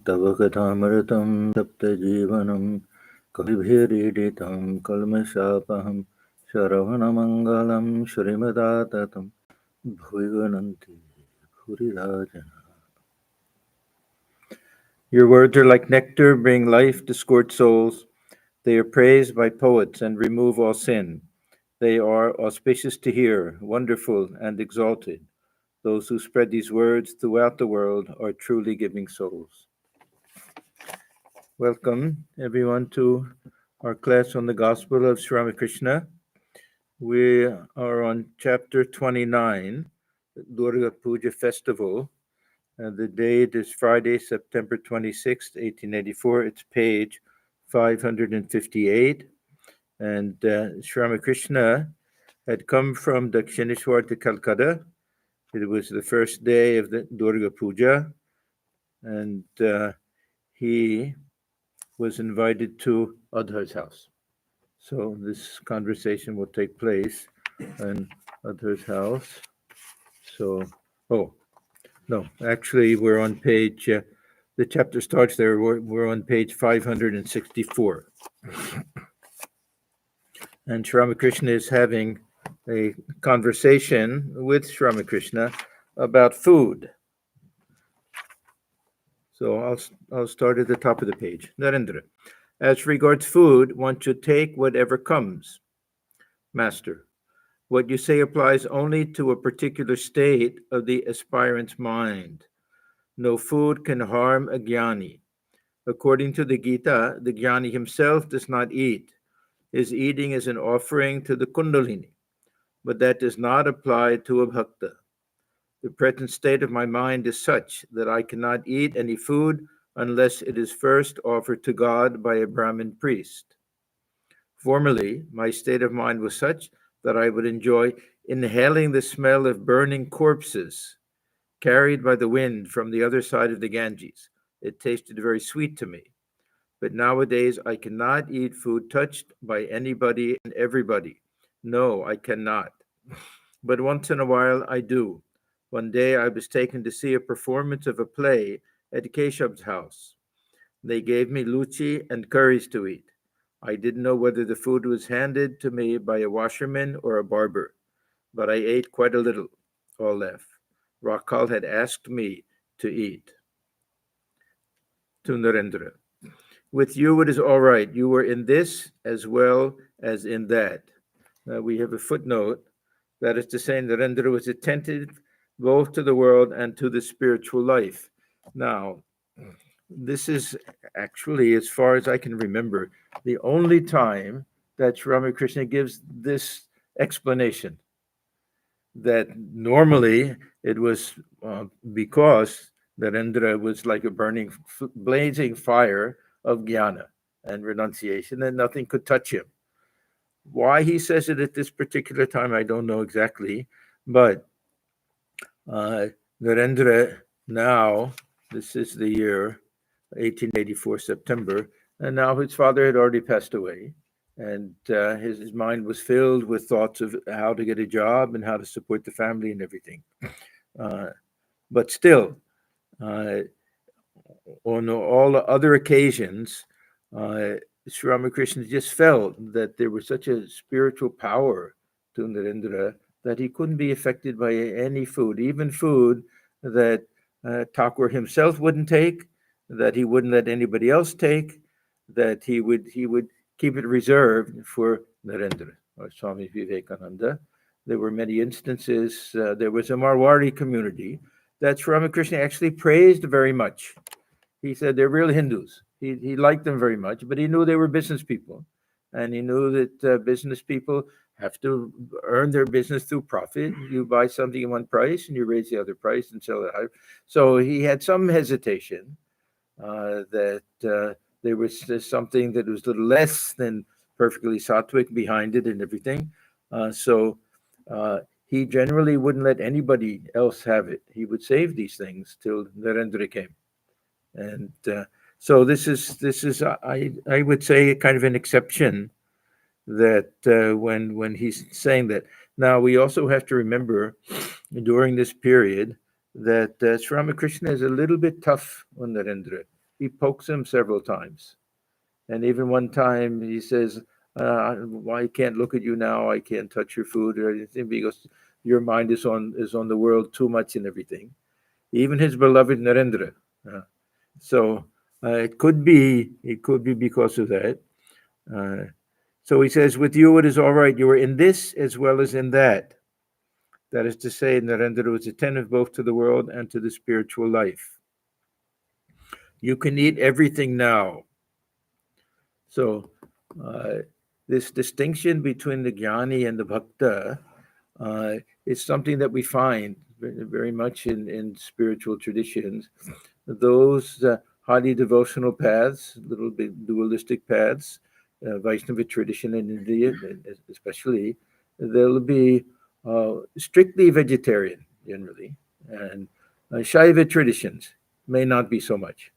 तव कथामृतं सप्तजीवनं कविभिरीडितं कल्मषापहं शरवणमङ्गलं श्रीमदाततं भुवि वदन्ति भूरिदा जना. Your words are like nectar, bring life to scorched souls. They are praised by poets and remove all sin. They are auspicious to hear, wonderful and exalted. Those who spread these words throughout the world are truly giving souls. Welcome, everyone, to our class on the Gospel of Sri Ramakrishna. We are on chapter 29, Durga Puja festival. The date is Friday, September 26th, 1884. It's page 558. And Sri Ramakrishna had come from Dakshineshwar to Calcutta. It was the first day of the Durga Puja. And he was invited to Adhar's house. So this conversation will take place in Adhar's house. So, actually we're on page, the chapter starts there, we're on page 564. And Sri Ramakrishna is having a conversation with Sri Ramakrishna about food. So I'll start at the top of the page. Narendra. As regards food, one should take whatever comes. Master. What you say applies only to a particular state of the aspirant's mind. No food can harm a jnani. According to the Gita, the jnani himself does not eat. His eating is an offering to the kundalini, but that does not apply to a bhakta. The present state of my mind is such that I cannot eat any food unless it is first offered to God by a Brahmin priest. Formerly, my state of mind was such that I would enjoy inhaling the smell of burning corpses carried by the wind from the other side of the Ganges. It tasted very sweet to me. But nowadays, I cannot eat food touched by anybody and everybody. No, I cannot. But once in a while, I do. One day, I was taken to see a performance of a play at Keshav's house. They gave me luchi and curries to eat. I didn't know whether the food was handed to me by a washerman or a barber, but I ate quite a little. All left. Rakal had asked me to eat. To Narendra. With you, it is all right. You were in this as well as in that. We have a footnote. That is to say, Narendra was attentive both to the world and to the spiritual life. Now, this is actually, as far as I can remember, the only time that Sri Ramakrishna gives this explanation. That normally it was because Narendra was like a burning, blazing fire of jnana and renunciation, and nothing could touch him. Why he says it at this particular time, I don't know exactly, but Narendra now, this is the year 1884 September, and now his father had already passed away, and his mind was filled with thoughts of how to get a job and how to support the family and everything. But still, on all other occasions, Sri Ramakrishna just felt that there was such a spiritual power to Narendra that he couldn't be affected by any food, even food that Thakur himself wouldn't take, that he wouldn't let anybody else take, that he would keep it reserved for Narendra or Swami Vivekananda. There were many instances. There was a Marwari community that Sri Ramakrishna actually praised very much. He said they're real Hindus. He liked them very much, but he knew they were business people. And he knew that business people have to earn their business through profit. You buy something at one price and you raise the other price and sell it higher. So he had some hesitation that there was something that was a little less than perfectly sattvic behind it and everything. So he generally wouldn't let anybody else have it. He would save these things till Narendra came. And so this is I would say kind of an exception that when he's saying that. Now we also have to remember during this period that Sri Ramakrishna is a little bit tough on Narendra. he pokes him several times. And even one time he says, "I can't look at you now. I can't touch your food or anything because your mind is on the world too much and everything." Even his beloved Narendra. So it could be because of that. Uh, so he says, "With you it is all right. You are in this as well as in that." That is to say, Narendra was attentive both to the world and to the spiritual life. You can eat everything now. So, uh, this distinction between the jnani and the bhakta is something that we find very much in spiritual traditions. Those highly devotional paths, little bit dualistic paths, Vaishnava tradition in India, especially, they'll be strictly vegetarian generally, and Shaiva traditions may not be so much.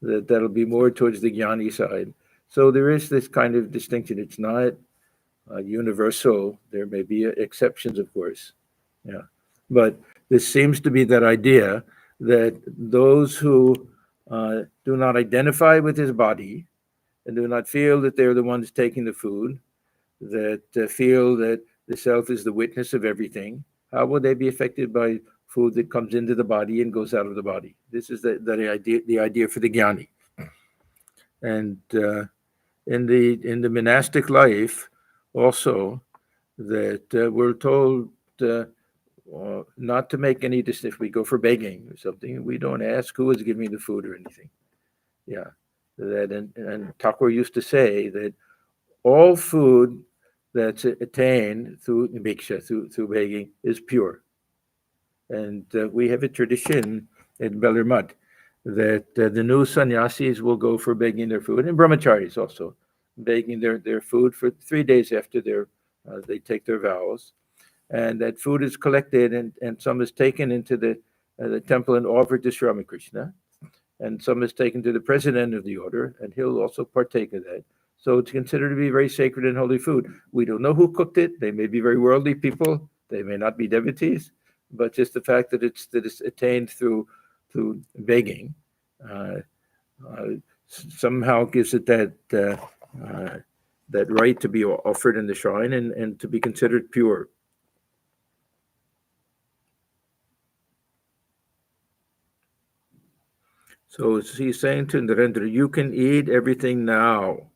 That'll be more towards the jnani side. So there is this kind of distinction. It's not universal. There may be exceptions, of course. Yeah, but this seems to be that idea that those who do not identify with his body and do not feel that they're the ones taking the food, that feel that the self is the witness of everything, how will they be affected by food that comes into the body and goes out of the body? This is the idea for the jnani. And in the monastic life, also, that we're told not to make any decision. If we go for begging or something, we don't ask who is giving the food or anything. Yeah, that and Thakur used to say that all food that's attained through bhiksha, through begging, is pure. And we have a tradition in Belar Mutt that the new sannyasis will go for begging their food, and brahmacharis also, begging their food for 3 days after they take their vows. And that food is collected, and some is taken into the temple and offered to Sri Ramakrishna, and some is taken to the president of the order, and he'll also partake of that. So it's considered to be very sacred and holy food. We don't know who cooked it. They may be very worldly people. They may not be devotees, but just the fact that it's attained through begging uh, somehow gives it that right to be offered in the shrine and to be considered pure. So he's saying to Narendra, you can eat everything now.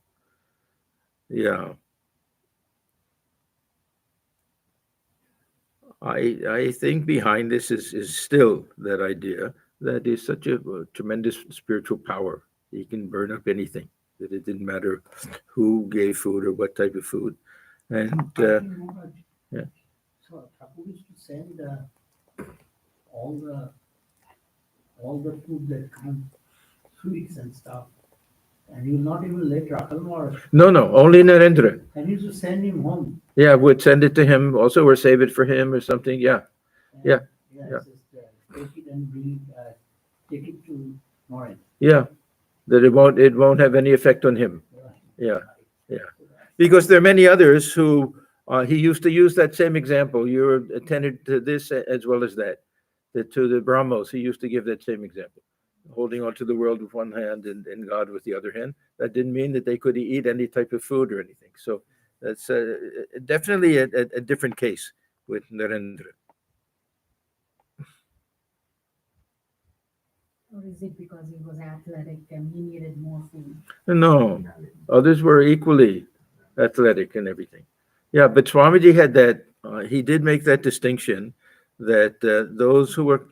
Yeah. I think behind this is still that idea that is such a tremendous spiritual power. He can burn up anything, that it didn't matter who gave food or what type of food. And yeah. So Thakur used to send all the food that comes, sweets and stuff, and he will not even let Rakal or No, only Narendra. and he used to send him home. Yeah, would send it to him also, or save it for him or something. Yeah. And, Yeah. Just take it and take it to Narendra. Yeah, that it won't have any effect on him. Yeah, because there are many others who he used to use that same example. You're attended to this as well as that. That to the Brahmos, he used to give that same example, holding on to the world with one hand and God with the other hand. That didn't mean that they could eat any type of food or anything. So that's definitely a different case with Narendra. Or is it because he was athletic and he needed more food? No, others were equally athletic and everything. Yeah, but Swamiji had that. He did make that distinction that those who were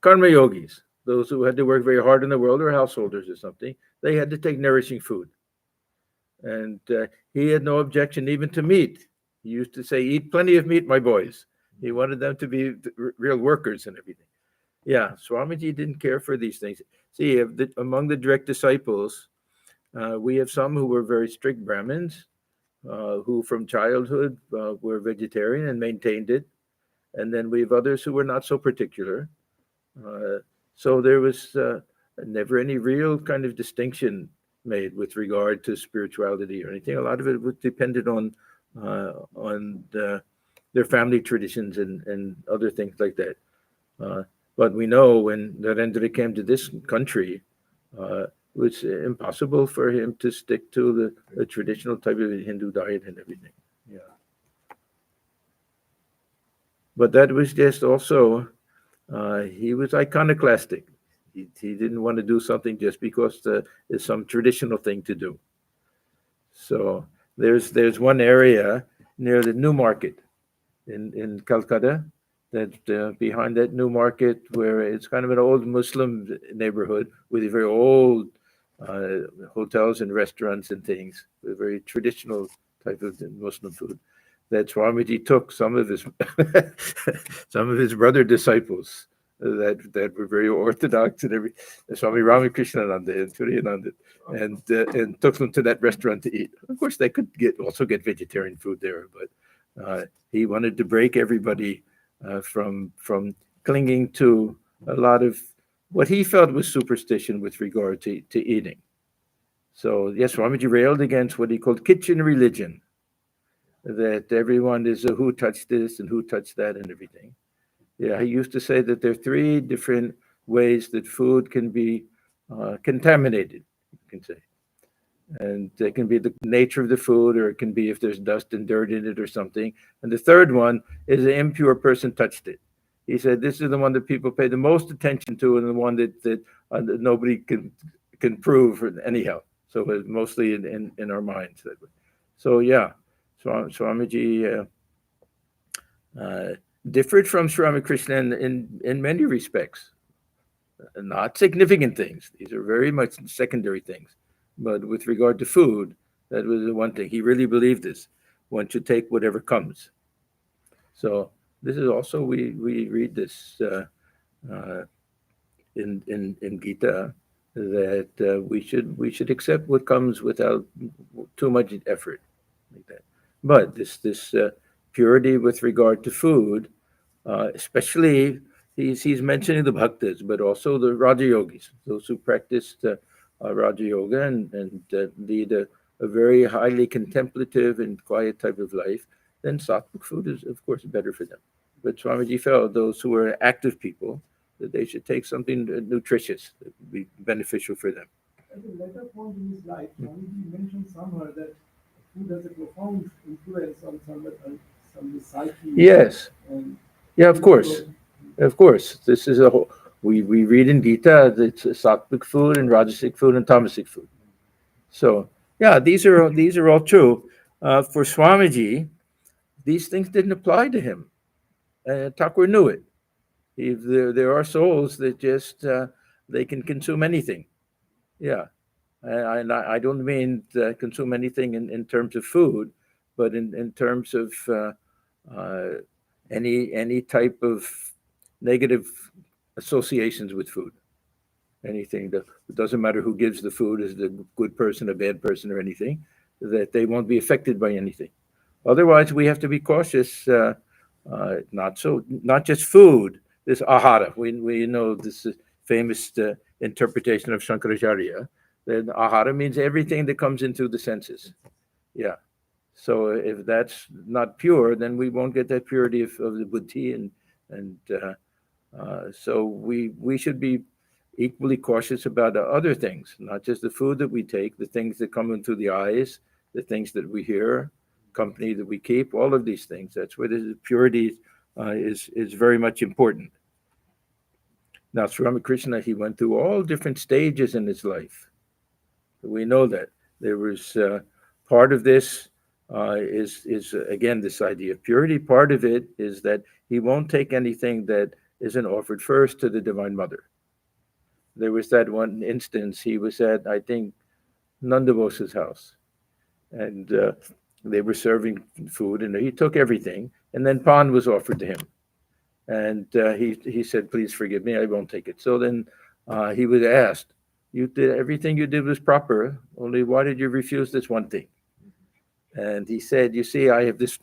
karma yogis, those who had to work very hard in the world, or householders or something, they had to take nourishing food. And he had no objection even to meat. He used to say, "Eat plenty of meat, my boys." He wanted them to be real workers and everything. Yeah, Swamiji didn't care for these things. See, among the direct disciples, we have some who were very strict Brahmins, who from childhood were vegetarian and maintained it. And then we have others who were not so particular. So there was never any real kind of distinction made with regard to spirituality or anything. A lot of it was depended on their family traditions and other things like that. But we know when Narendra came to this country, It was impossible for him to stick to the traditional type of Hindu diet and everything. Yeah. But that was just also, he was iconoclastic. He didn't want to do something just because it's some traditional thing to do. So there's one area near the New Market in Calcutta, that behind that New Market, where it's kind of an old Muslim neighborhood with very old hotels and restaurants and things, with very traditional type of Muslim food. That Swamiji took some of his some of his brother disciples that were very orthodox and Swami Ramakrishna and Surendra, and took them to that restaurant to eat. Of course, they could also get vegetarian food there, but he wanted to break everybody from clinging to a lot of what he felt was superstition with regard to eating. So yes, Swamiji railed against what he called kitchen religion, that everyone is a who touched this and who touched that and everything. Yeah, he used to say that there are three different ways that food can be contaminated, you can say. And it can be the nature of the food, or it can be if there's dust and dirt in it or something. And the third one is an impure person touched it. He said this is the one that people pay the most attention to, and the one that nobody can prove anyhow. So it's mostly in our minds. So yeah, Swamiji differed from Sri Ramakrishna in many respects. Not significant things. These are very much secondary things. But with regard to food, that was the one thing. He really believed this. One should take whatever comes. So this is also, we read this in Gita, that we should accept what comes without too much effort, like that. But this purity with regard to food, especially he's mentioning the bhaktas, but also the Raja Yogis, those who practiced Raja Yoga and lead a very highly contemplative and quiet type of life, then sattvic food is, of course, better for them. But Swamiji felt those who are active people, that they should take something nutritious that would be beneficial for them. At a later point in his life, Swamiji mentioned somewhere that food has a profound influence on some psyche. Yes. Yeah, of course. Of course. This is a whole, we read in Gita that it's sattvic food and rajasic food and tamasic food. So yeah, these are all true. For Swamiji, these things didn't apply to him. Thakur knew it. There are souls that just they can consume anything. Yeah, and I don't mean consume anything in terms of food, but in terms of any type of negative associations with food. Anything that it doesn't matter who gives the food, is the good person, a bad person, or anything, that they won't be affected by anything. Otherwise, we have to be cautious. Not just food. This ahara. We know this famous interpretation of Shankaracharya. That ahara means everything that comes into the senses. Yeah. So if that's not pure, then we won't get that purity of the buddhi, and so we should be equally cautious about the other things, not just the food that we take, the things that come into the eyes, the things that we hear, company that we keep, all of these things. That's where the purity is very much important. Now, Sri Ramakrishna, he went through all different stages in his life. We know that there was part of this is again this idea of purity. Part of it is that he won't take anything that isn't offered first to the Divine Mother. There was that one instance. He was at, I think, Nanda Bose's house, and they were serving food, and he took everything, and then pan was offered to him, and he said, "Please forgive me, I won't take it." So then he was asked, "You did everything you did was proper. Only why did you refuse this one thing?" And he said, "You see, I have this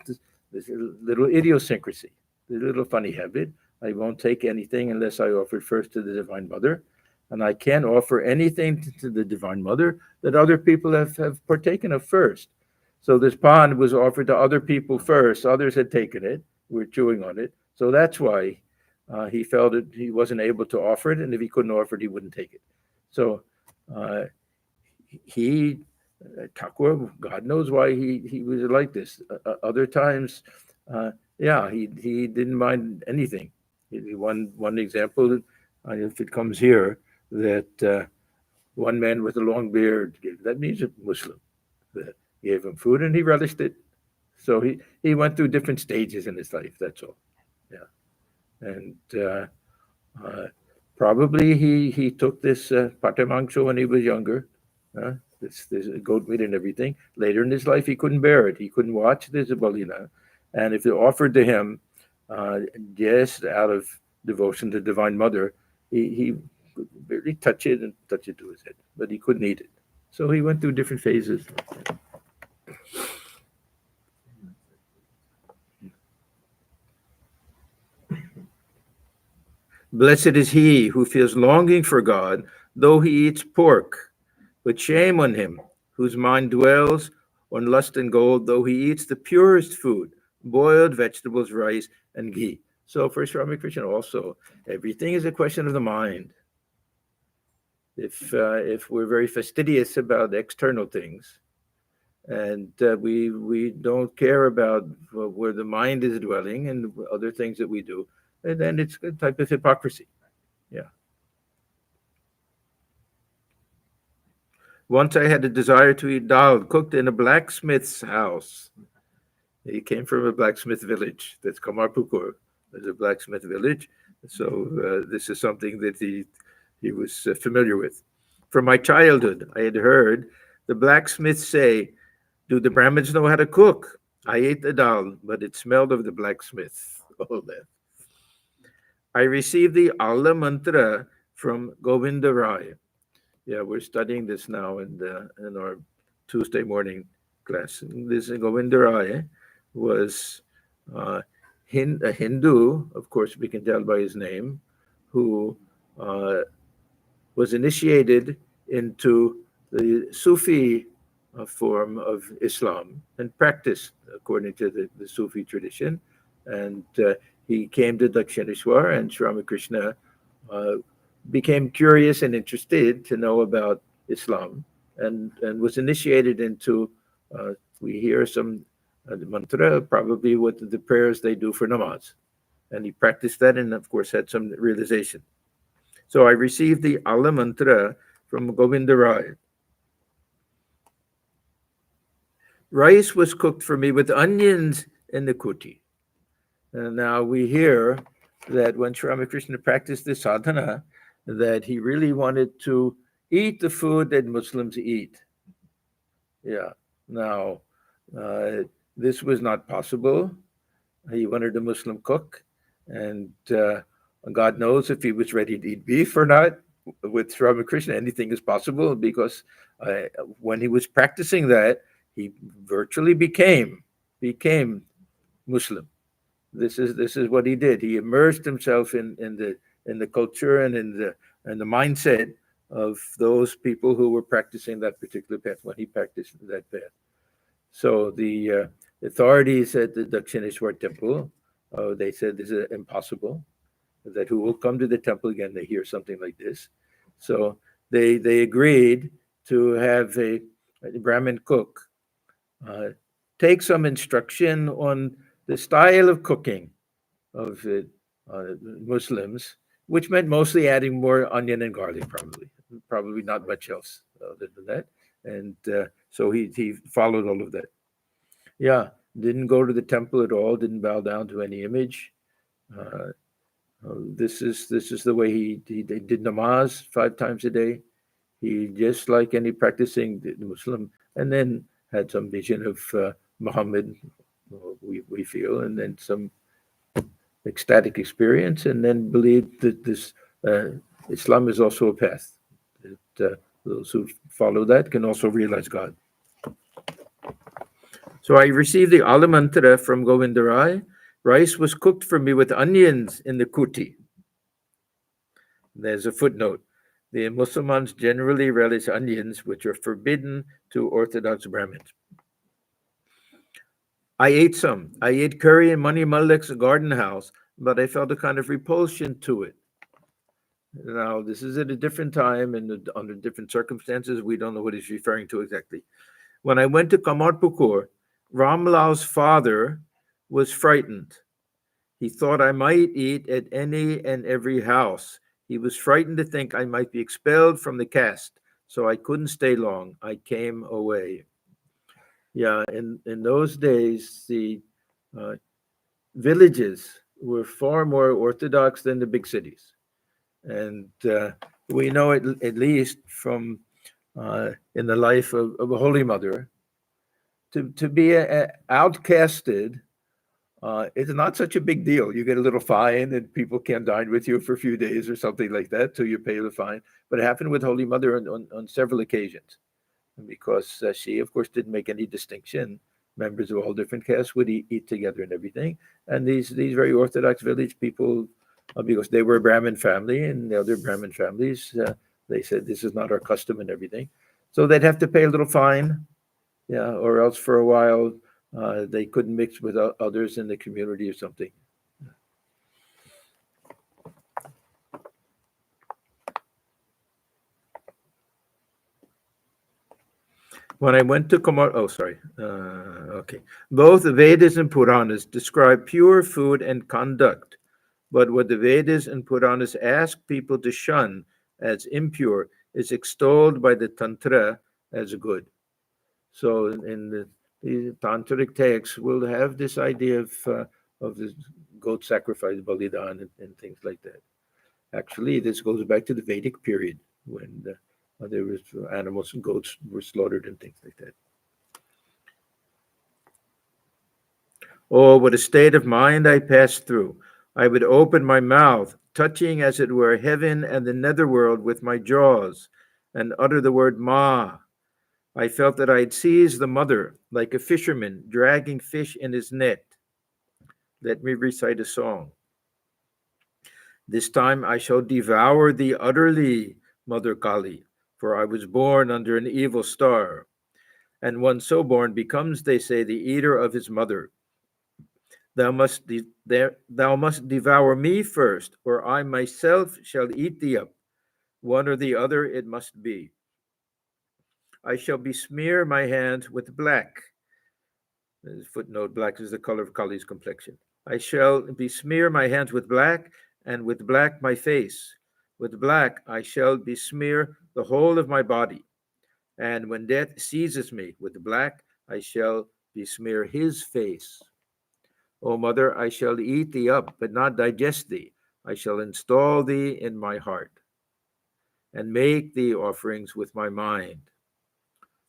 little idiosyncrasy, this little funny habit. I won't take anything unless I offer it first to the Divine Mother. And I can't offer anything to the Divine Mother that other people have partaken of first." So this pan was offered to other people first. Others had taken it, were chewing on it. So that's why he felt that he wasn't able to offer it. And if he couldn't offer it, he wouldn't take it. So Uh, he Thakur, God knows why he was like this. Other times, yeah, he didn't mind anything. One example, if it comes here, that one man with a long beard, that means a Muslim, gave him food and he relished it. So he went through different stages in his life. That's all. Yeah, and uh, probably he took this patamangsho when he was younger. This goat meat and everything. Later in his life, he couldn't bear it. He couldn't watch this balina, and if it offered to him, uh, just out of devotion to Divine Mother, he could barely touch it and touch it to his head, but he couldn't eat it. So he went through different phases. Blessed is he who feels longing for God, though he eats pork. But shame on him whose mind dwells on lust and gold, though he eats the purest food, boiled vegetables, rice, and ghee. So for Sri Ramakrishna also, everything is a question of the mind. If we're very fastidious about external things, and we don't care about where the mind is dwelling and other things that we do, and then it's a type of hypocrisy. Yeah. Once I had a desire to eat dal cooked in a blacksmith's house. He came from a blacksmith village. That's Kamarpukur. There's a blacksmith village. So this is something that he was familiar with. From my childhood, I had heard the blacksmiths say, "Do the Brahmins know how to cook?" I ate the dal, but it smelled of the blacksmith. Oh, that. I received the Allah mantra from Govinda Rai. Yeah, we're studying this now in our Tuesday morning class. This Govinda Rai was uh, a Hindu, of course, we can tell by his name, who uh, was initiated into the Sufi form of Islam and practiced according to the Sufi tradition. And he came to Dakshineshwar, and Sri Ramakrishna uh, became curious and interested to know about Islam, and was initiated into, we hear some mantra, probably what the prayers they do for namaz. And he practiced that and, of course, had some realization. So I received the Allah mantra from Govinda Rai. Rice was cooked for me with onions in the kuti. And now we hear that when Sri Ramakrishna practiced this sadhana, that he really wanted to eat the food that Muslims eat. Yeah. Now, this was not possible. He wanted a Muslim cook, and God knows if he was ready to eat beef or not. With Sri Ramakrishna, anything is possible because when he was practicing that, he virtually became Muslim. This is what he did. He immersed himself in the culture and in the mindset of those people who were practicing that particular path when he practiced that path. So the authorities at the Dakshineshwar temple, they said this is impossible. That who will come to the temple again? They hear something like this, so they agreed to have a Brahmin cook take some instruction on the style of cooking of Muslims, which meant mostly adding more onion and garlic, probably not much else other than that. And so he followed all of that. Yeah, didn't go to the temple at all, didn't bow down to any image. This is the way he did namaz 5 times a day. He just like any practicing Muslim, and then had some vision of Muhammad, we feel, and then some ecstatic experience, and then believed that this Islam is also a path. That those who follow that can also realize God. So I received the Allah mantra from Govinda Rai. Rice was cooked for me with onions in the kuti. There's a footnote. The Muslims generally relish onions, which are forbidden to Orthodox Brahmins. I ate some. I ate curry in Mani Malik's garden house, but I felt a kind of repulsion to it. Now, this is at a different time and under different circumstances. We don't know what he's referring to exactly. When I went to Kamarpukur, Ramlal's father was frightened. He thought I might eat at any and every house. He was frightened to think I might be expelled from the caste, so I couldn't stay long. I came away. Yeah, in those days, the uh, villages were far more orthodox than the big cities. And we know it at least from in the life of a Holy Mother to be outcasted. It's not such a big deal. You get a little fine, and people can't dine with you for a few days or something like that till you pay the fine. But it happened with Holy Mother on several occasions, because she, of course, didn't make any distinction. Members of all different castes would eat together and everything. And these very Orthodox village people, because they were a Brahmin family, and the other Brahmin families, they said this is not our custom and everything. So they'd have to pay a little fine, yeah, or else for a while they couldn't mix with others in the community or something. When I went to okay. Both the Vedas and Puranas describe pure food and conduct, but what the Vedas and Puranas ask people to shun as impure is extolled by the Tantra as good. So in the tantric texts, we'll have this idea of the goat sacrifice, balidan, and things like that. Actually, this goes back to the Vedic period when there was animals and goats were slaughtered and things like that. Oh, what a state of mind I passed through. I would open my mouth, touching as it were heaven and the netherworld with my jaws, and utter the word Ma. I felt that I had seized the mother, like a fisherman dragging fish in his net. Let me recite a song. This time I shall devour thee utterly, Mother Kali, for I was born under an evil star. And one so born becomes, they say, the eater of his mother. Thou must devour me first, or I myself shall eat thee up. One or the other it must be. I shall besmear my hands with black. Footnote, black is the color of Kali's complexion. I shall besmear my hands with black, and with black my face. With black I shall besmear the whole of my body. And when death seizes me with black, I shall besmear his face. O mother, I shall eat thee up, but not digest thee. I shall install thee in my heart, and make thee offerings with my mind.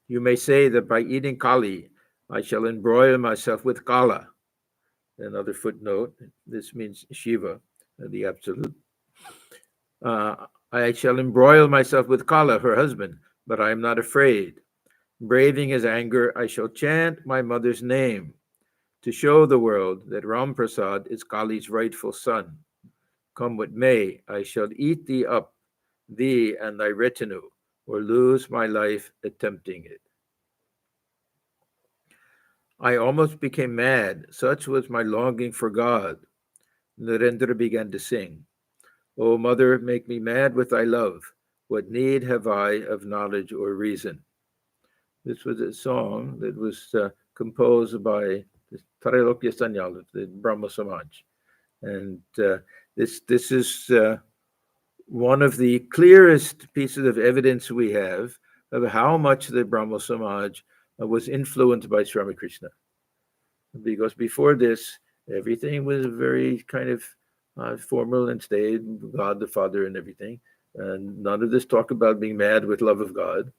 You may say that by eating Kali, I shall embroil myself with Kala. Another footnote, this means Shiva, the absolute. I shall embroil myself with Kala, her husband, but I am not afraid. Braving his anger, I shall chant my mother's name to show the world that Ram Prasad is Kali's rightful son. Come what may, I shall eat thee up, thee and thy retinue, or lose my life attempting it. I almost became mad, such was my longing for God. Narendra began to sing. O mother, make me mad with thy love. What need have I of knowledge or reason? This was a song that was composed by the Trailokya Sanyal, the Brahma Samaj. And this is one of the clearest pieces of evidence we have of how much the Brahma Samaj was influenced by Sri Ramakrishna. Because before this, everything was very kind of formal and staid, God the Father and everything. And none of this talk about being mad with love of God.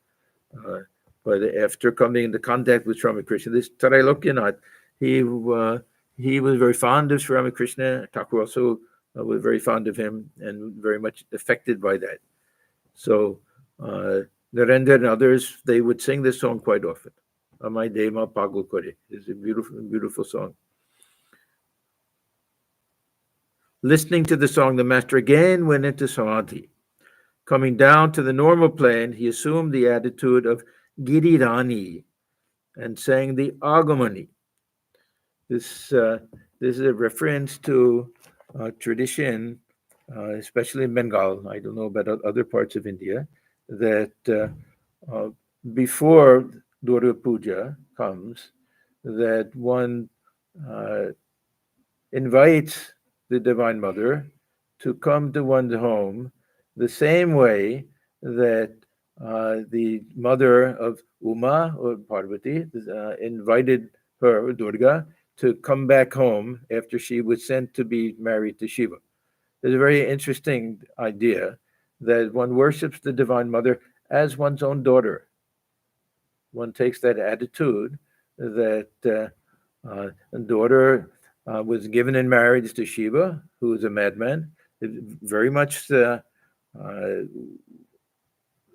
But after coming into contact with Sri Ramakrishna, this Trailokya, he was very fond of Sri Ramakrishna. Thakur also was very fond of him and very much affected by that. So Narendra and others, they would sing this song quite often. Amai Dema Pagal Kore. It's a beautiful, beautiful song. Listening to the song, the master again went into samadhi. Coming down to the normal plane, he assumed the attitude of Girirani and sang the agamani. This is a reference to a tradition especially in Bengal, I don't know about other parts of India, that uh, before Durga Puja comes, that one uh, invites the Divine Mother to come to one's home the same way that the mother of Uma or Parvati invited her, Durga, to come back home after she was sent to be married to Shiva. There's a very interesting idea that one worships the Divine Mother as one's own daughter. One takes that attitude that a daughter was given in marriage to Shiva, who was a madman. Very much the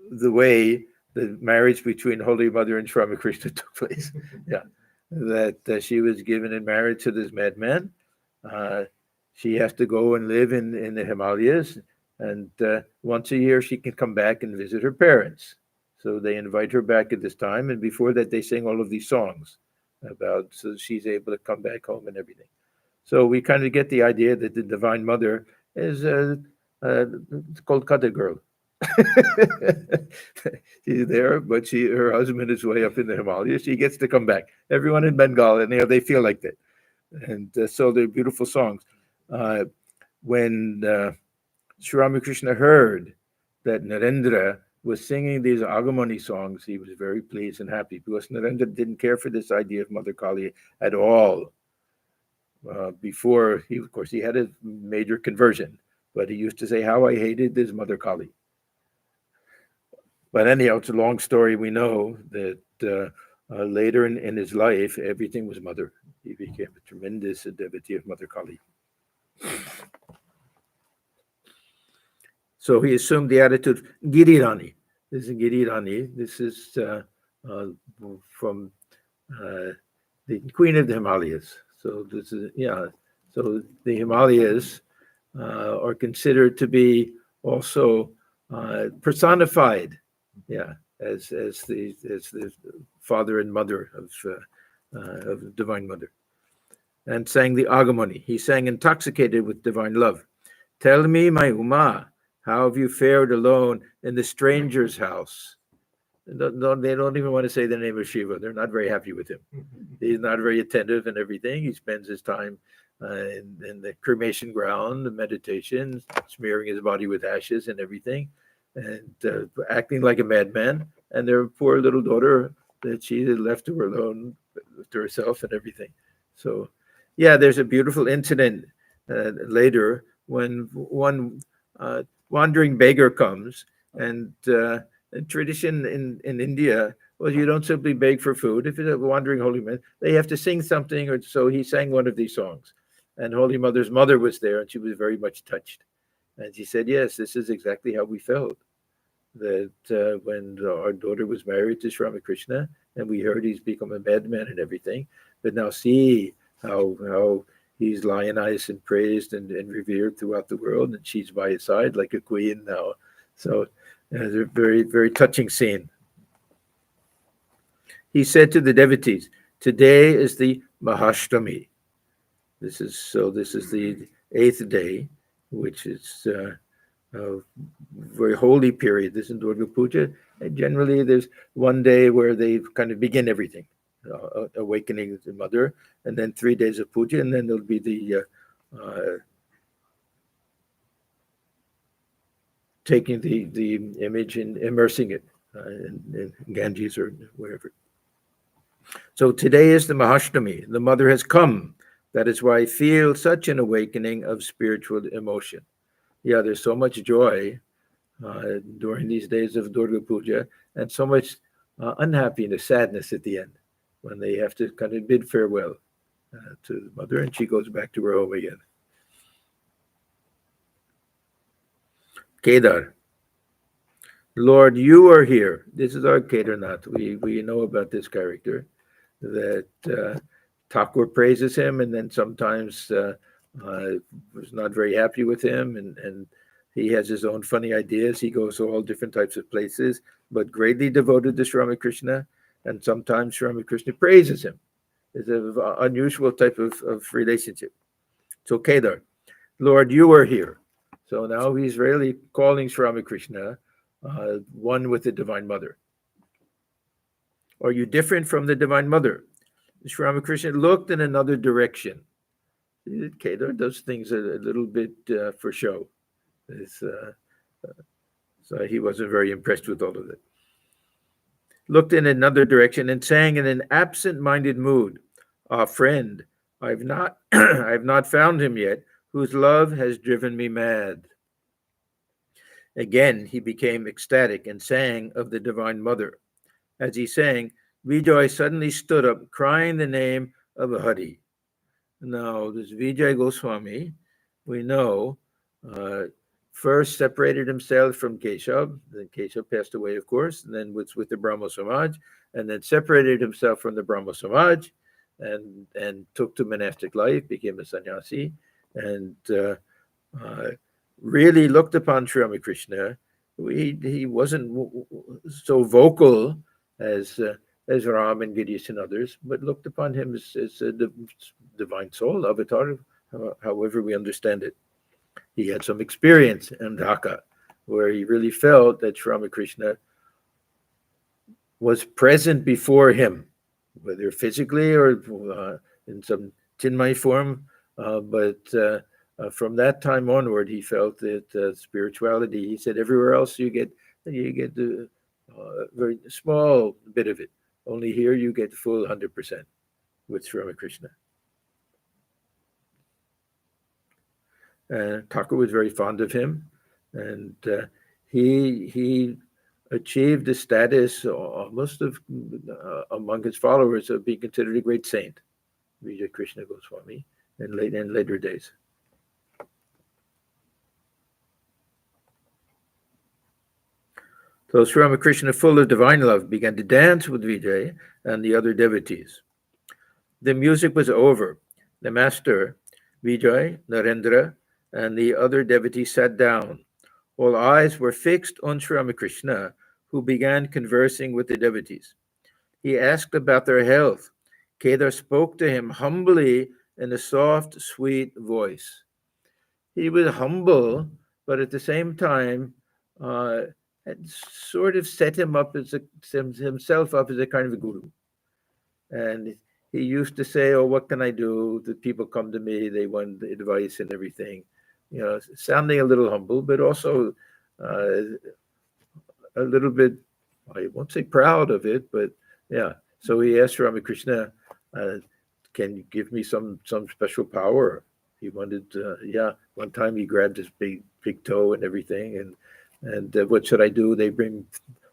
way the marriage between Holy Mother and Sri Ramakrishna took place. Yeah, that she was given in marriage to this madman. She has to go and live in the Himalayas, and once a year she can come back and visit her parents. So they invite her back at this time, and before that they sing all of these songs about so she's able to come back home and everything. So we kind of get the idea that the Divine Mother is Kolkata girl. She's there, but her husband is way up in the Himalayas. She gets to come back. Everyone in Bengal, and they feel like that, and so they're beautiful songs. When Sri Ramakrishna heard that Narendra was singing these agamani songs, he was very pleased and happy because Narendra didn't care for this idea of Mother Kali at all. Before of course, he had a major conversion, but he used to say, "How I hated this Mother Kali." But anyhow, it's a long story. We know that later in his life, everything was Mother. He became a tremendous devotee of Mother Kali. So he assumed the attitude Girirani. This is Girirani. This is from the Queen of the Himalayas. So this is So the Himalayas are considered to be also personified, as the father and mother of Divine Mother, and sang the agamani. He sang intoxicated with divine love. Tell me, my Uma, how have you fared alone in the stranger's house? They don't even want to say the name of Shiva. They're not very happy with him. He's not very attentive and everything. He spends his time in the cremation ground, the meditation, smearing his body with ashes and everything, and acting like a madman. And their poor little daughter that she had left to her alone to herself and everything. So, there's a beautiful incident later when one wandering beggar comes, and tradition in India, well, you don't simply beg for food. If it's a wandering holy man, they have to sing something, or so he sang one of these songs. And Holy Mother's mother was there, and she was very much touched. And she said, yes, this is exactly how we felt. That when our daughter was married to Sri Ramakrishna, and we heard he's become a madman and everything, but now see how he's lionized and praised and revered throughout the world, and she's by his side like a queen now. So it's a very, very touching scene. He said to the devotees, today is the Mahashtami. This is the 8th day, which is a very holy period. This is Durga Puja. And generally, there's one day where they kind of begin everything, awakening the mother, and then 3 days of puja, and then there'll be the taking the image and immersing it in Ganges or wherever. So today is the Mahashtami. The mother has come. That is why I feel such an awakening of spiritual emotion. There's so much joy during these days of Durga Puja, and so much unhappiness, sadness at the end, when they have to kind of bid farewell to the mother, and she goes back to her home again. Kedar. Lord, you are here. This is our Kedarnath. We know about this character, that Thakur praises him, and then sometimes was not very happy with him, and he has his own funny ideas. He goes to all different types of places, but greatly devoted to Sri Ramakrishna, and sometimes Sri Ramakrishna praises him. It's an unusual type of relationship. So Kedar, Lord, you are here. So now he's really calling Sri Ramakrishna one with the Divine Mother. Are you different from the Divine Mother? Sri Ramakrishna looked in another direction. Kedar does things a little bit for show. So he wasn't very impressed with all of it. Looked in another direction and sang in an absent-minded mood, "Ah, friend, I've not I've not found him yet, whose love has driven me mad." Again he became ecstatic and sang of the Divine Mother. As he sang, Vijay suddenly stood up, crying the name of Hari. Now, this Vijay Goswami, we know, first separated himself from Keshav. Then Keshav passed away, of course, and then was with the Brahmo Samaj, and then separated himself from the Brahmo Samaj and took to monastic life, became a sannyasi, and really looked upon Sri Ramakrishna. He wasn't so vocal as Ram and Girish and others, but looked upon him as a divine soul, avatar, however we understand it. He had some experience in Dhaka, where he really felt that Sri Ramakrishna was present before him, whether physically or in some Chinmay form, but from that time onward, he felt that spirituality, he said, everywhere else you get the very small bit of it. Only here you get full 100% with Sri Ramakrishna. Thakur was very fond of him, and he achieved the status almost of among his followers of being considered a great saint, Vijay Krishna Goswami, in later days. So Sri Ramakrishna, full of divine love, began to dance with Vijay and the other devotees. The music was over. The master, Vijay, Narendra, and the other devotees sat down. All eyes were fixed on Sri Ramakrishna, who began conversing with the devotees. He asked about their health. Kedar spoke to him humbly in a soft, sweet voice. He was humble, but at the same time, had sort of set him up as himself up as a kind of a guru. And he used to say, "Oh, what can I do? The people come to me, they want advice and everything." You know, sounding a little humble, but also a little bit, I won't say proud of it, but yeah. So he asked Ramakrishna, "Can you give me some special power?" He wanted, one time he grabbed his big toe and everything, and what should I do? They bring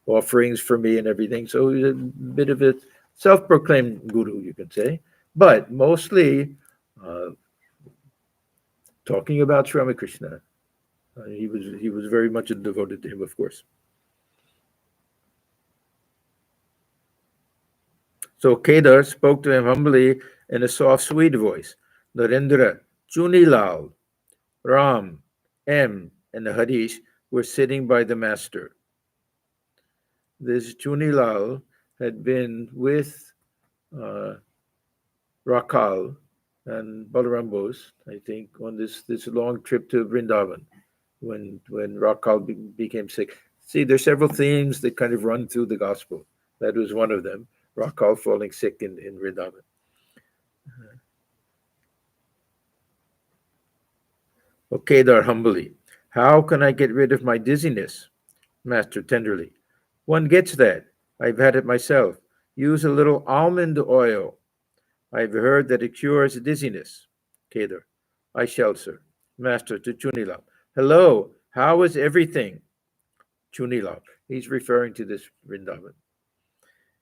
offerings for me and everything. So he's a bit of a self-proclaimed guru, you can say, but mostly talking about Sri Ramakrishna. He was very much devoted to him, of course. So Kedar spoke to him humbly in a soft, sweet voice. Narendra, Chunilal, Ram, M, and Harish were sitting by the master. This Chunilal had been with Rakal and Balaram Bose, I think, on this long trip to Vrindavan when Rakal became sick. See, there's several themes that kind of run through the gospel. That was one of them, Rakal falling sick in Vrindavan. Kedar humbly, "How can I get rid of my dizziness?" Master tenderly, "One gets that. I've had it myself. Use a little almond oil. I've heard that it cures dizziness." Kedar, "I shall, sir." Master to Chunilal, "Hello, how is everything?" Chunilal, he's referring to this Vrindavan.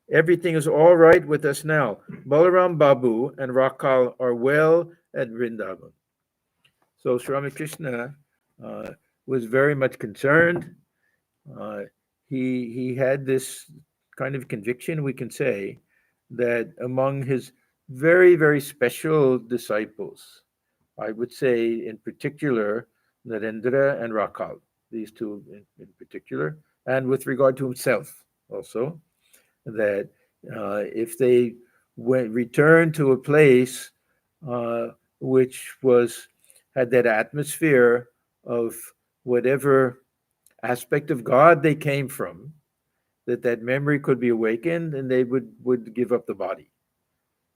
"Everything is all right with us now. Balaram Babu and Rakal are well at Vrindavan." So Sri Ramakrishna was very much concerned. He had this kind of conviction, we can say, that among his very, very special disciples, I would say in particular, Narendra and Rakal, these two in particular, and with regard to himself also, that if they returned to a place which had that atmosphere of whatever aspect of God they came from, that memory could be awakened, and they would give up the body.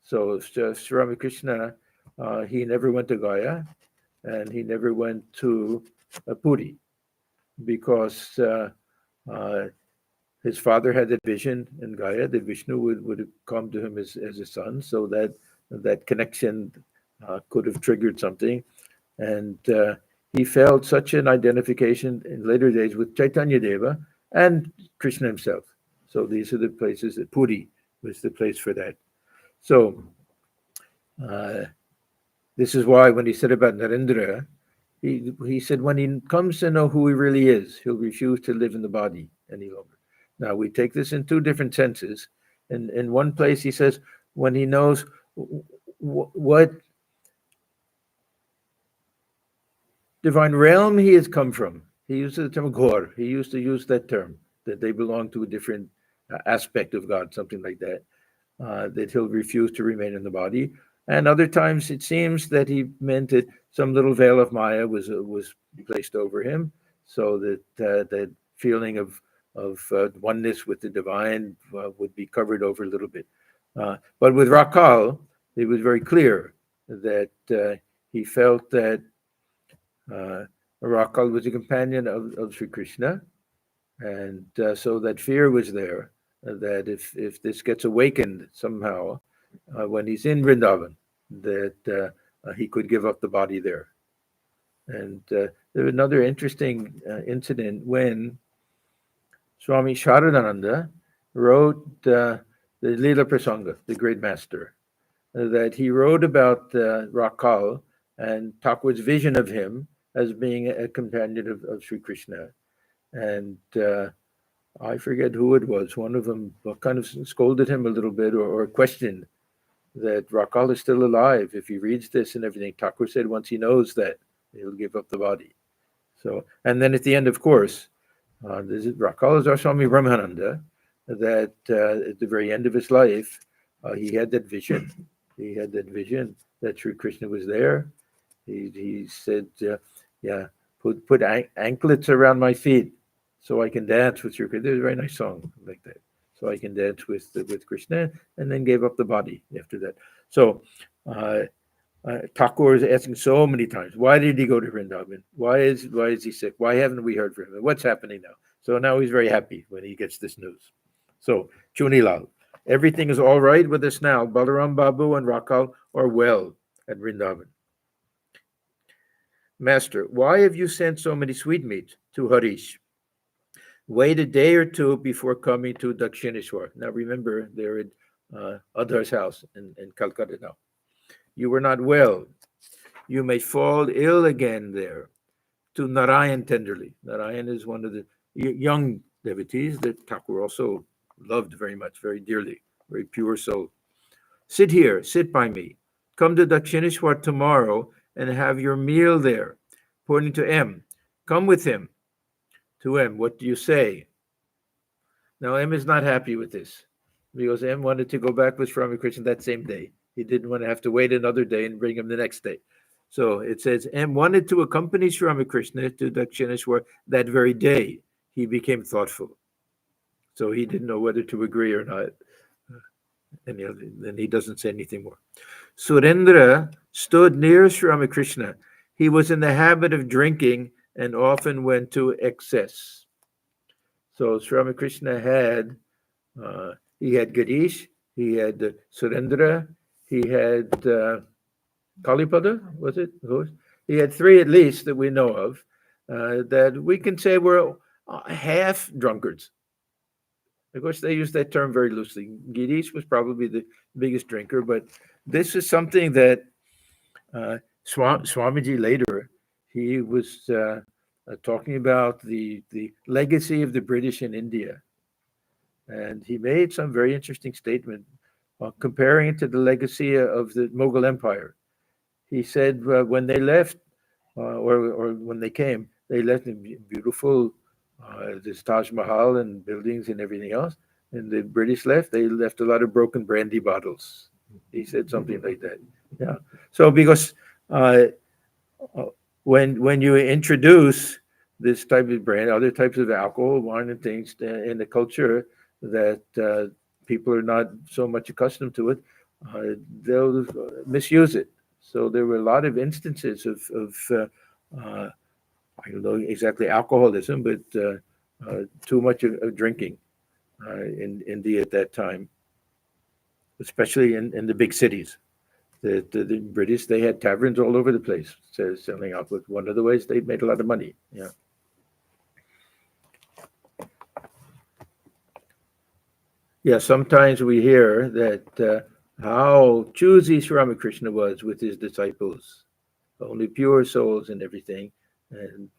So Sri Ramakrishna, he never went to Gaya, and he never went to Puri, because his father had a vision in Gaya that Vishnu would come to him as a son, so that connection could have triggered something. And he felt such an identification in later days with Chaitanya Deva and Krishna himself. So these are the places that Puri was the place for that. So this is why when he said about Narendra, he said when he comes to know who he really is, he'll refuse to live in the body any longer. Now we take this in two different senses. In one place he says when he knows what divine realm he has come from. He used the term Ghor. He used to use that term, that they belong to a different aspect of God, something like that, that he'll refuse to remain in the body. And other times it seems that he meant that some little veil of Maya was placed over him, so that that feeling of oneness with the divine would be covered over a little bit. But with Rakal, it was very clear that he felt that Rakal was a companion of Sri Krishna, and so that fear was there, that if this gets awakened somehow when he's in Vrindavan, that he could give up the body there. And there was another interesting incident when Swami Sharadananda wrote the Lila Prasanga, the great master, that he wrote about Rakal and Thakur's vision of him as being a companion of Sri Krishna. And I forget who it was. One of them kind of scolded him a little bit or questioned that Rakal is still alive. If he reads this and everything, Thakur said once he knows that, he'll give up the body. So, and then at the end, of course, Rakal is our Swami Brahmananda, that at the very end of his life, he had that vision. He had that vision that Sri Krishna was there. He said, put anklets around my feet so I can dance with Sri Krishna. There's a very nice song like that. So I can dance with Krishna, and then gave up the body after that. So Thakur is asking so many times, why did he go to Vrindavan? Why is he sick? Why haven't we heard from him? What's happening now? So now he's very happy when he gets this news. So Chunilal, everything is all right with us now. Balaram Babu and Rakal are well at Vrindavan. Master, why have you sent so many sweetmeats to Harish? Wait a day or two before coming to Dakshineshwar. Now remember, they're at Adhar's house in Calcutta now. You were not well. You may fall ill again there. To Narayan tenderly. Narayan is one of the young devotees that Thakur also loved very much, very dearly, very pure soul. Sit here, sit by me. Come to Dakshineshwar tomorrow and have your meal there. Pointing to M. Come with him. To M, what do you say? Now M is not happy with this, because M wanted to go back with Sri Ramakrishna that same day. He didn't want to have to wait another day and bring him the next day. So it says M wanted to accompany Sri Ramakrishna to Dakshineshwar that very day. He became thoughtful. So he didn't know whether to agree or not. And then he doesn't say anything more. Surendra stood near Sri Ramakrishna. He was in the habit of drinking and often went to excess. So Sri Ramakrishna had Girish, he had Surendra, he had Kalipada, was it? He had three at least that we know of, that we can say were half drunkards. Of course, they use that term very loosely. Girish was probably the biggest drinker, but this is something that Swamiji later, he was talking about the legacy of the British in India. And he made some very interesting statement comparing it to the legacy of the Mughal Empire. He said when they left, or when they came, they left in beautiful, this Taj Mahal and buildings and everything else. And the British left, they left a lot of broken brandy bottles. He said something like that. Yeah. So because when you introduce this type of brand, other types of alcohol, wine, and things in the culture that people are not so much accustomed to it, they'll misuse it. So there were a lot of instances of I don't know exactly alcoholism, but too much of drinking in India at that time, especially in the big cities. The British, they had taverns all over the place selling alcohol. One of the ways they made a lot of money. Yeah. Yeah, sometimes we hear that how choosy Sri Ramakrishna was with his disciples, only pure souls and everything. And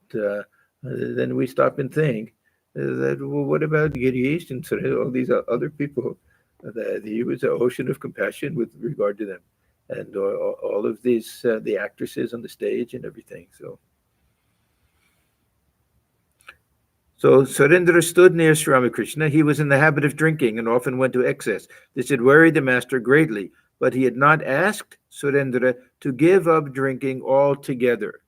then we stop and think that, well, what about Girish and all these other people? That he was an ocean of compassion with regard to them. And all of these, the actresses on the stage and everything. So Surendra stood near Sri Ramakrishna. He was in the habit of drinking and often went to excess. This had worried the master greatly, but he had not asked Surendra to give up drinking altogether.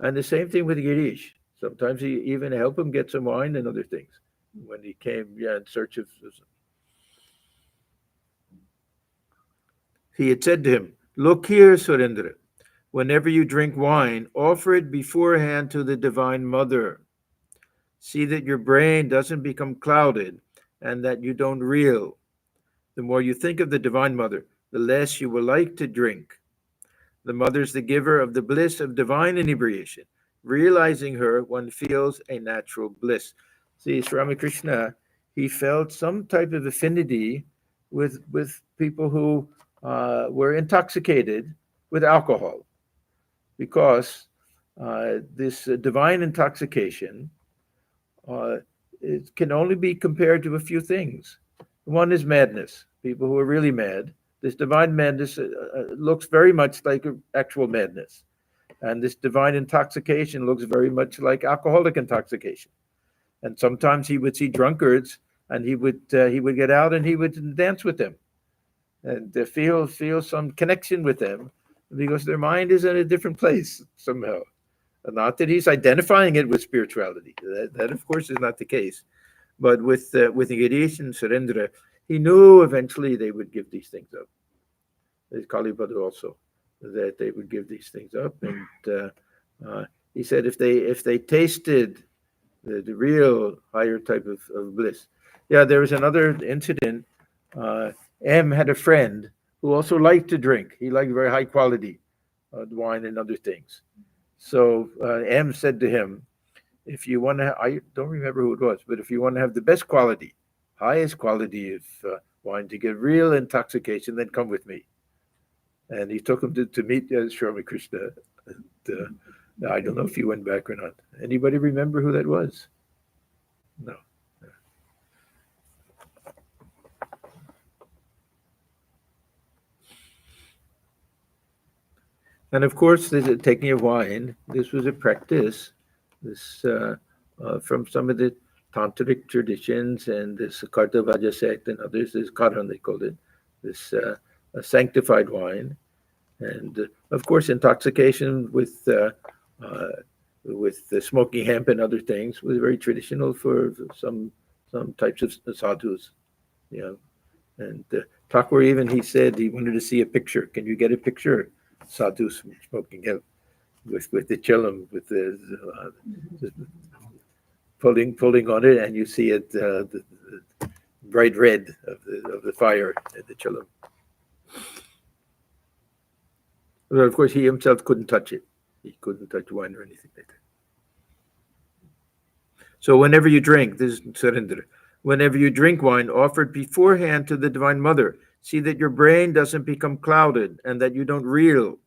And the same thing with Girish. Sometimes he even helped him get some wine and other things when he came in search of. He had said to him, "Look here, Surendra. Whenever you drink wine, offer it beforehand to the Divine Mother. See that your brain doesn't become clouded and that you don't reel. The more you think of the Divine Mother, the less you will like to drink. The Mother's the giver of the bliss of divine inebriation. Realizing her, one feels a natural bliss." See, Sri Ramakrishna, he felt some type of affinity with people who were intoxicated with alcohol, because this divine intoxication, it can only be compared to a few things. One is madness, people who are really mad. This divine madness looks very much like actual madness. And this divine intoxication looks very much like alcoholic intoxication. And sometimes he would see drunkards and he would get out and he would dance with them and feel some connection with them because their mind is in a different place somehow. Not that he's identifying it with spirituality. That of course, is not the case. But with Girish and Surendra, he knew eventually they would give these things up. There's Kalibadu also, that they would give these things up. And he said if they tasted the real higher type of bliss. Yeah, there was another incident. M had a friend who also liked to drink. He liked very high quality wine and other things. So M said to him, if you want to, I don't remember who it was, but if you want to have the best quality, highest quality of wine to get real intoxication, then come with me. And he took him to meet Sri Ramakrishna. And, I don't know if he went back or not. Anybody remember who that was? No. And of course, the taking of wine, this was a practice. This from some of the tantric traditions and this Kartavaja sect and others, this Karan they called it, this sanctified wine. And of course, intoxication with smoking hemp and other things was very traditional for some types of sadhus. You know, and Thakur even, he said he wanted to see a picture. Can you get a picture? Sadhus smoking hemp with the chillum, with the pulling on it, and you see it the bright red of the fire at the chillum. But of course, he himself couldn't touch it. He couldn't touch wine or anything like that. So whenever you drink, this is Surendra, whenever you drink wine, offer it beforehand to the Divine Mother. See that your brain doesn't become clouded and that you don't reel.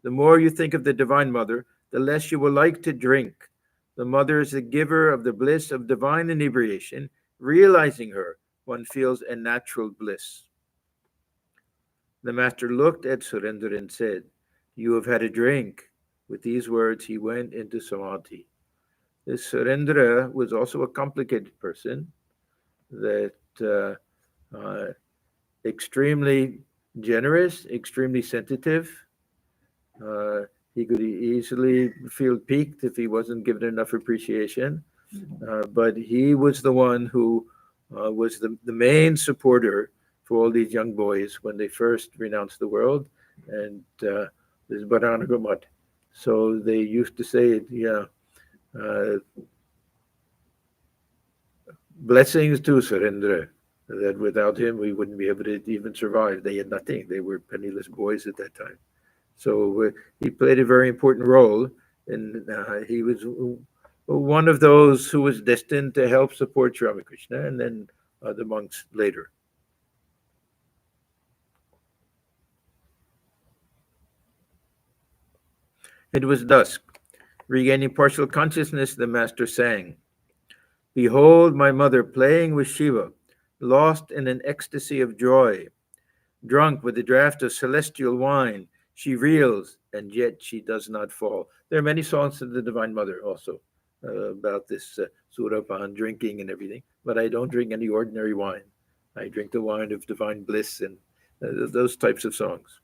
The more you think of the Divine Mother, the less you will like to drink. The Mother is the giver of the bliss of divine inebriation. Realizing her, one feels a natural bliss. The Master looked at Surendra and said, "You have had a drink." With these words, he went into samadhi. This Surendra was also a complicated person, that extremely generous, extremely sensitive. He could easily feel piqued if he wasn't given enough appreciation. But he was the one who was the main supporter for all these young boys when they first renounced the world. And this is Baranagumat. So they used to say, blessings to Surendra, that without him we wouldn't be able to even survive. They had nothing. They were penniless boys at that time. So he played a very important role, and he was one of those who was destined to help support Sri Ramakrishna and then the monks later. It was dusk. Regaining partial consciousness, the master sang, "Behold my mother playing with Shiva, lost in an ecstasy of joy. Drunk with a draught of celestial wine, she reels, and yet she does not fall." There are many songs of the Divine Mother also about this Surapan drinking and everything, but I don't drink any ordinary wine. I drink the wine of divine bliss and those types of songs.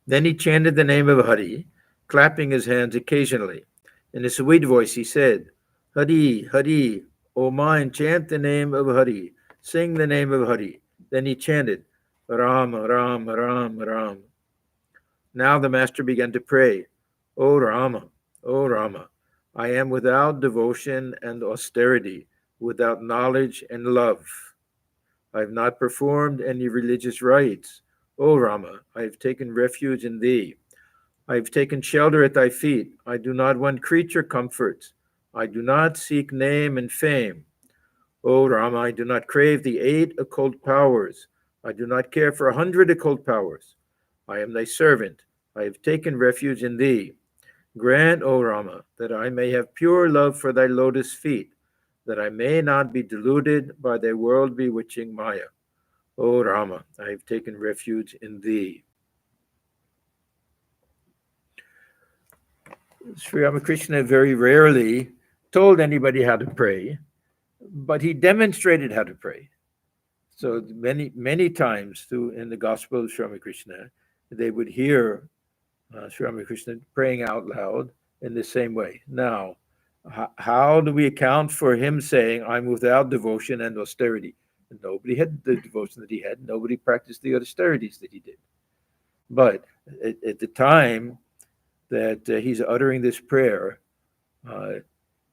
Then he chanted the name of Hari, clapping his hands occasionally. In a sweet voice he said, "Hari, Hari, O mind, chant the name of Hari, sing the name of Hari." Then he chanted, "Ram, Ram, Ram, Ram." Now the master began to pray, "O Rama, O Rama, I am without devotion and austerity, without knowledge and love. I have not performed any religious rites. O Rama, I have taken refuge in thee. I have taken shelter at thy feet. I do not want creature comforts. I do not seek name and fame. O Rama, I do not crave the 8 occult powers. I do not care for 100 occult powers. I am thy servant. I have taken refuge in thee. Grant, O Rama, that I may have pure love for thy lotus feet, that I may not be deluded by thy world bewitching Maya. O Rama, I have taken refuge in thee." Sri Ramakrishna very rarely told anybody how to pray, but he demonstrated how to pray. So many times in the Gospel of Sri Ramakrishna, they would hear Sri Ramakrishna praying out loud in the same way. Now, how do we account for him saying, "I'm without devotion and austerity"? Nobody had the devotion that he had. Nobody practiced the austerities that he did. But at the time that he's uttering this prayer,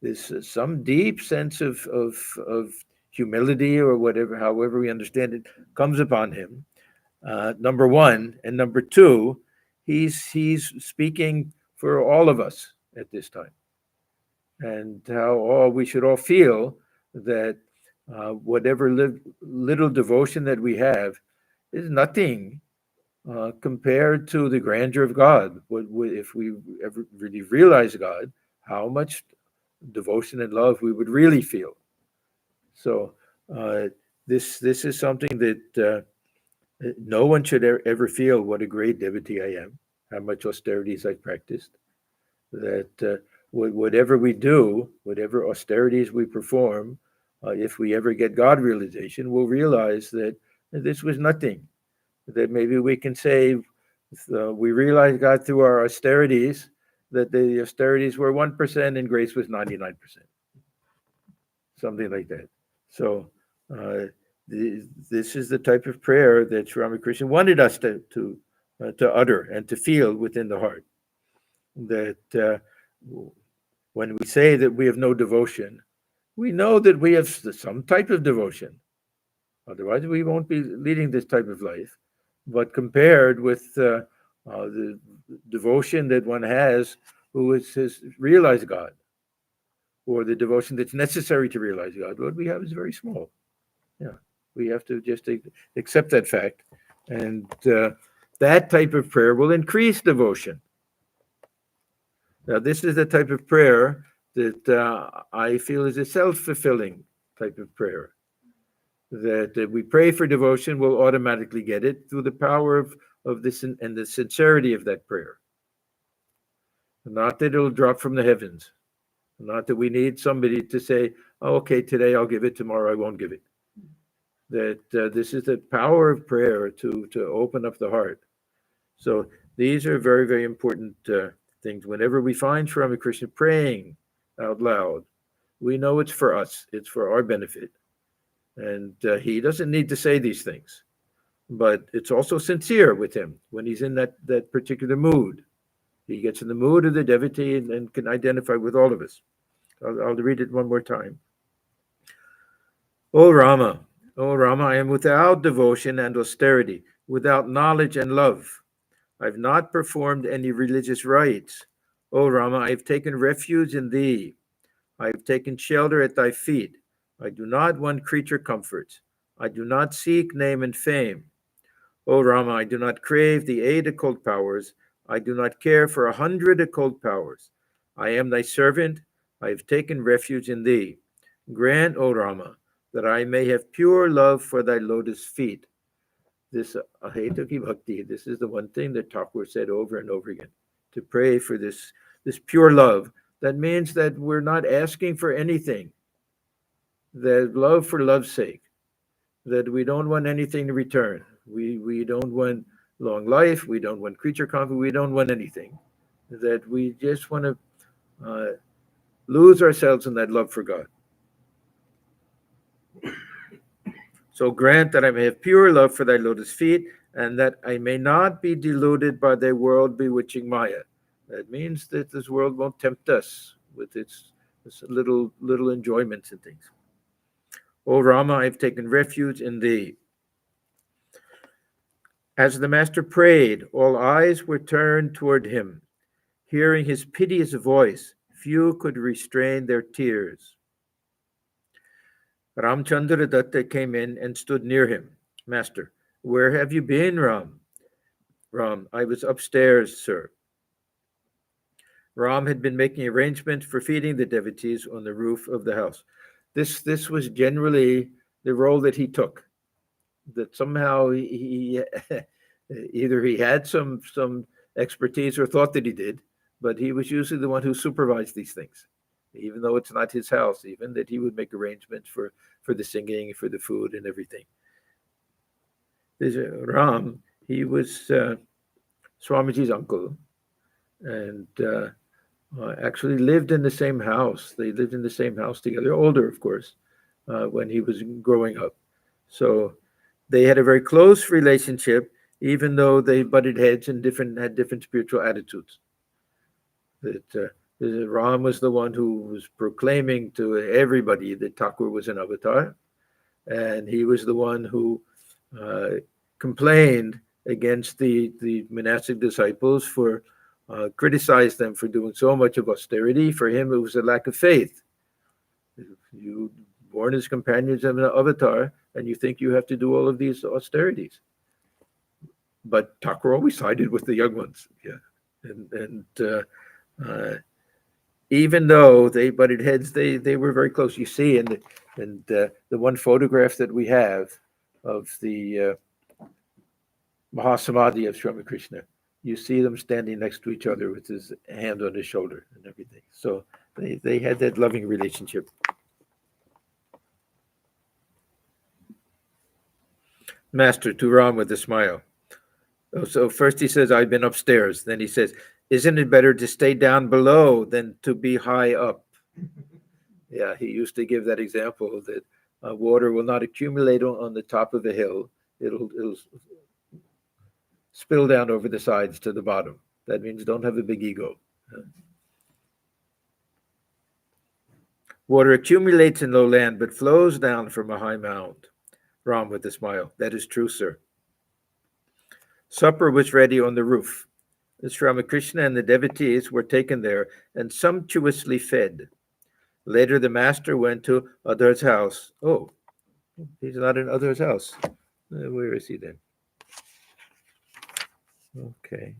there's some deep sense of humility or whatever, however we understand it, comes upon him. Number one, and number two, he's speaking for all of us at this time, and how we should all feel that whatever little devotion that we have is nothing compared to the grandeur of God. If we ever really realize God, how much devotion and love we would really feel. So this is something that no one should ever feel what a great devotee I am, how much austerities I've practiced, that whatever we do, whatever austerities we perform, if we ever get God realization, we'll realize that this was nothing, that maybe we can say we realize God through our austerities, that the austerities were 1% and grace was 99%, something like that. So this is the type of prayer that Sri Ramakrishna wanted us to utter and to feel within the heart. That when we say that we have no devotion, we know that we have some type of devotion. Otherwise, we won't be leading this type of life. But compared with the devotion that one has who has realized God, or the devotion that's necessary to realize God, what we have is very small. Yeah, we have to just accept that fact. And that type of prayer will increase devotion. Now, this is the type of prayer that I feel is a self-fulfilling type of prayer. That we pray for devotion, we'll automatically get it through the power of this and the sincerity of that prayer. Not that it'll drop from the heavens. Not that we need somebody to say, "Oh, okay, today I'll give it, tomorrow I won't give it." That this is the power of prayer to open up the heart. So These are very, very important things. Whenever we find Sri Ramakrishna praying out loud, we know it's for us, it's for our benefit. And he doesn't need to say these things, but it's also sincere with him when he's in that particular mood. He gets in the mood of the devotee and can identify with all of us. I'll read it one more time. O Rama, I am without devotion and austerity, without knowledge and love. I've not performed any religious rites. O Rama, I have taken refuge in thee. I have taken shelter at thy feet. I do not want creature comforts. I do not seek name and fame. O Rama, I do not crave the 8 occult powers. I do not care for 100 occult powers. I am thy servant. I have taken refuge in thee. Grant, O Rama, that I may have pure love for thy lotus feet. This ahetoki bhakti, this is the one thing that Thakur said over and over again, to pray for this pure love. That means that we're not asking for anything. That love for love's sake, that we don't want anything to return. We don't want long life. We don't want creature comfort. We don't want anything. That we just want to lose ourselves in that love for God. So grant that I may have pure love for thy lotus feet, and that I may not be deluded by thy world bewitching Maya. That means that this world won't tempt us with its little enjoyments and things. O Rama, I have taken refuge in thee. As the master prayed, all eyes were turned toward him. Hearing his piteous voice, few could restrain their tears. Ramchandra Datta came in and stood near him. Master, where have you been, Ram? Ram, I was upstairs, sir. Ram had been making arrangements for feeding the devotees on the roof of the house. This was generally the role that he took. That somehow he either he had some expertise or thought that he did, but he was usually the one who supervised these things, even though it's not his house. Even that he would make arrangements for the singing, for the food, and everything. There's Ram. He was Swamiji's uncle, and actually lived in the same house. They lived in the same house together. Older, of course, when he was growing up. So they had a very close relationship, even though they butted heads and had different spiritual attitudes. That Ram was the one who was proclaiming to everybody that Thakur was an avatar, and he was the one who complained against the monastic disciples for criticized them for doing so much of austerity. For him, it was a lack of faith. You born as companions of an avatar, and you think you have to do all of these austerities. But Thakur always sided with the young ones. Yeah, and even though they butted heads, they were very close. You see, and the one photograph that we have of the Mahasamadhi of Sri Ramakrishna, you see them standing next to each other with his hand on his shoulder and everything. So they had that loving relationship. Master, to Ram with a smile. So first he says, I've been upstairs. Then he says, isn't it better to stay down below than to be high up? Yeah, he used to give that example that water will not accumulate on the top of a hill. It'll spill down over the sides to the bottom. That means don't have a big ego. Water accumulates in low land, but flows down from a high mound. Ram with a smile. That is true, sir. Supper was ready on the roof. Sri Ramakrishna and the devotees were taken there and sumptuously fed. Later, the master went to Adhar's house. Oh, he's not in Adhar's house. Where is he then? Okay.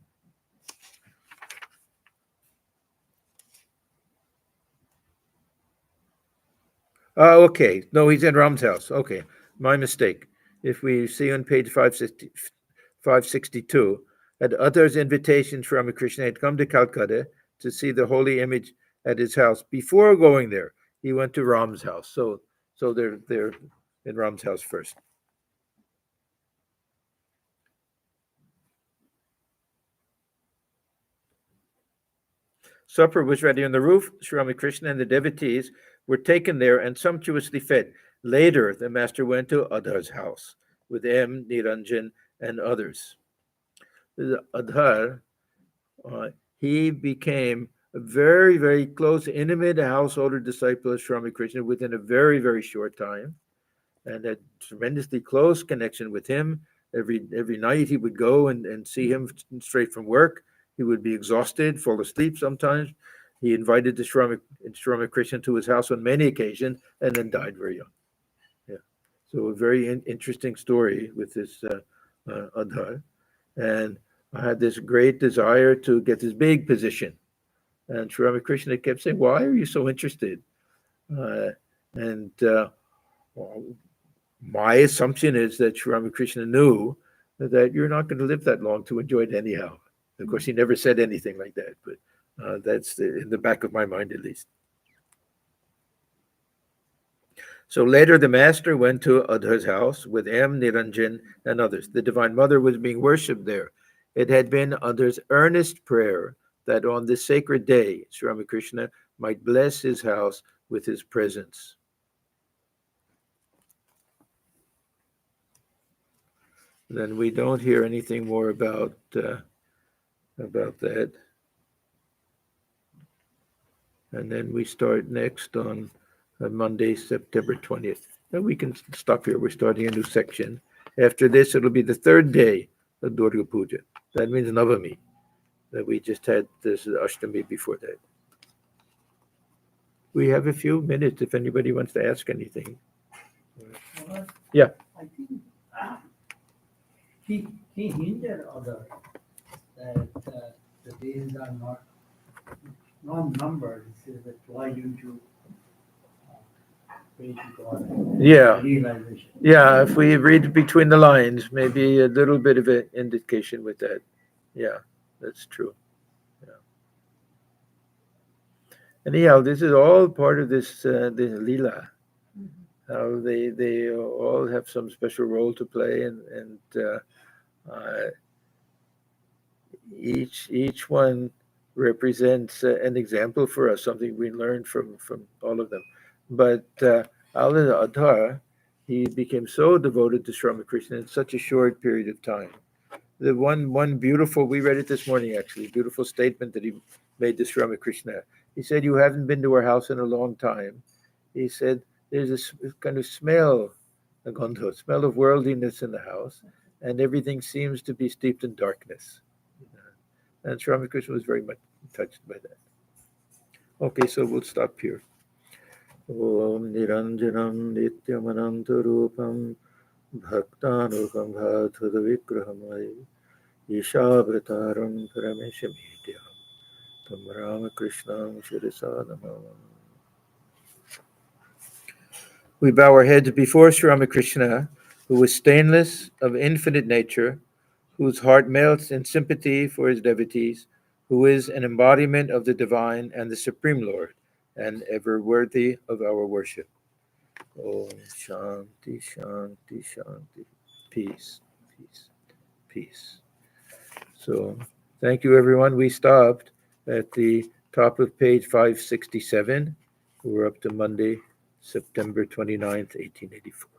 Okay. No, he's in Ram's house. Okay. My mistake. If we see on page 562, at Adhar's invitation, Sri Ramakrishna had come to Calcutta to see the holy image at his house. Before going there, he went to Ram's house. So they're in Ram's house first. Supper was ready on the roof. Sri Ramakrishna and the devotees were taken there and sumptuously fed. Later, the master went to Adhar's house with M. Niranjan and others. Adhar, he became a very, very close, intimate householder disciple of Sri Ramakrishna within a very, very short time, and had tremendously close connection with him. Every night he would go and see him straight from work. He would be exhausted, fall asleep sometimes. He invited the Sri Ramakrishna to his house on many occasions and then died very young. Yeah. So a very interesting story with this Adhar. And I had this great desire to get this big position. And Sri Ramakrishna kept saying, "Why are you so interested?" Well, my assumption is that Sri Ramakrishna knew that you're not going to live that long to enjoy it anyhow. Of course, he never said anything like that, but that's in the back of my mind at least. So later, the master went to Adhar's house with M. Niranjan and others. The Divine Mother was being worshipped there. It had been Adhar's earnest prayer that on this sacred day, Sri Ramakrishna might bless his house with his presence. Then we don't hear anything more about that. And then we start next on Monday, September 20th. Then we can stop here. We're starting a new section. After this, it'll be the third day of Durga Puja. That means Navami. That we just had this Ashtami before that. We have a few minutes if anybody wants to ask anything. Yeah. I think he hinted other that the days are not numbered. He says that why don't you pray to God? Yeah. Realization. Yeah, if we read between the lines, maybe a little bit of an indication with that. Yeah, that's true. Yeah. Anyhow, this is all part of this lila. How they all have some special role to play, and each one represents an example for us, something we learned from all of them. But Adhar, he became so devoted to Sri Ramakrishna in such a short period of time. The one beautiful, we read it this morning actually, beautiful statement that he made to Sri Ramakrishna. He said, "You haven't been to our house in a long time." He said, "There's this kind of smell, a gandha, smell of worldliness in the house, and everything seems to be steeped in darkness." And Sri Ramakrishna was very much touched by that. Okay, so we'll stop here. Om Niranjanam Nityamanantarupam Bhaktanukam Bhathada Vigrahamai Ishavataram Parameshamidya Tam Ramakrishnam Shirisanamam. We bow our heads before Sri Ramakrishna, who was stainless, of infinite nature, whose heart melts in sympathy for his devotees, who is an embodiment of the divine and the Supreme Lord, and ever worthy of our worship. Om Shanti, Shanti, Shanti. Peace, peace, peace. So, thank you, everyone. We stopped at the top of page 567. We're up to Monday, September 29th, 1884.